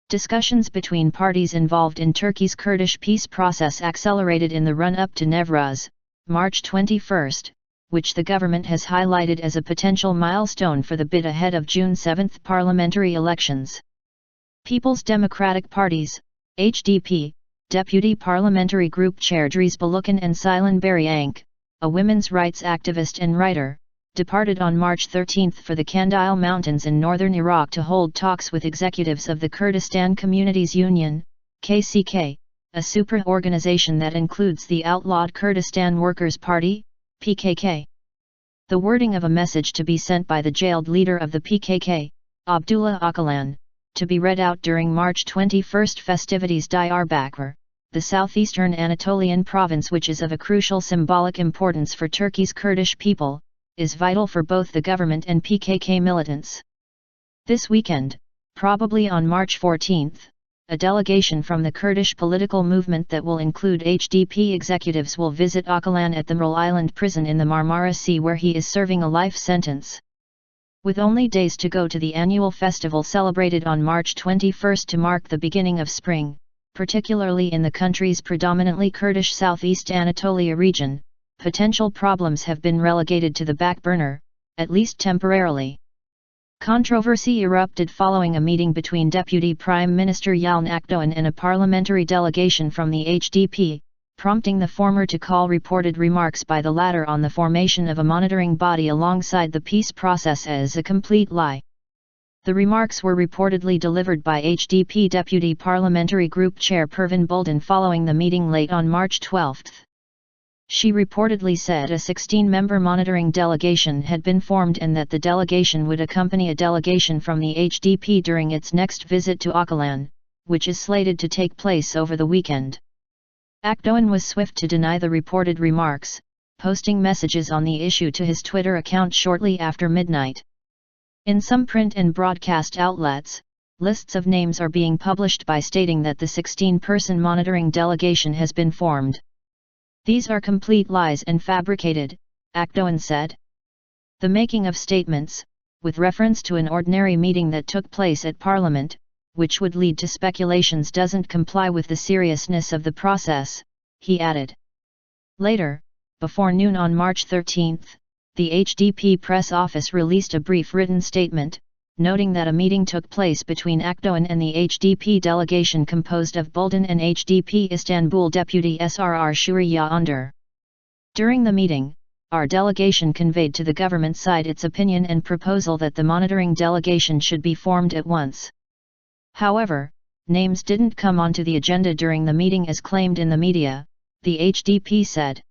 Discussions between parties involved in Turkey's Kurdish peace process accelerated in the run-up to Nevruz, March 21, which the government has highlighted as a potential milestone for the bid ahead of June 7 parliamentary elections. People's Democratic Parties, HDP, Deputy Parliamentary Group Chair Idris Baluken and Ceylan Bağrıyanık, a women's rights activist and writer, departed on March 13 for the Kandil Mountains in northern Iraq to hold talks with executives of the Kurdistan Communities Union, KCK, a supra organization that includes the outlawed Kurdistan Workers Party, PKK. The wording of a message to be sent by the jailed leader of the PKK, Abdullah Öcalan, to be read out during March 21 festivities Diyarbakır, the southeastern Anatolian province which is of a crucial symbolic importance for Turkey's Kurdish people, is vital for both the government and PKK militants. This weekend, probably on March 14, a delegation from the Kurdish political movement that will include HDP executives will visit Öcalan at the Nevruz Island prison in the Marmara Sea where he is serving a life sentence. With only days to go to the annual festival celebrated on March 21 to mark the beginning of spring, particularly in the country's predominantly Kurdish southeast Anatolia region, potential problems have been relegated to the back burner, at least temporarily. Controversy erupted following a meeting between Deputy Prime Minister Ceylan Akdoğan and a parliamentary delegation from the HDP, prompting the former to call reported remarks by the latter on the formation of a monitoring body alongside the peace process as a complete lie. The remarks were reportedly delivered by HDP Deputy Parliamentary Group Chair Pervin Buldan following the meeting late on March 12. She reportedly said a 16-member monitoring delegation had been formed and that the delegation would accompany a delegation from the HDP during its next visit to Öcalan, which is slated to take place over the weekend. Akdoğan was swift to deny the reported remarks, posting messages on the issue to his Twitter account shortly after midnight. In some print and broadcast outlets, lists of names are being published by stating that the 16-person monitoring delegation has been formed. These are complete lies and fabricated, Akdoğan said. The making of statements, with reference to an ordinary meeting that took place at Parliament, which would lead to speculations doesn't comply with the seriousness of the process, he added. Later, before noon on March 13, the HDP press office released a brief written statement, noting that a meeting took place between Akdoğan and the HDP delegation composed of Buldan and HDP Istanbul Deputy Sr. Shuriya Önder. During the meeting, our delegation conveyed to the government side its opinion and proposal that the monitoring delegation should be formed at once. However, names didn't come onto the agenda during the meeting as claimed in the media, the HDP said.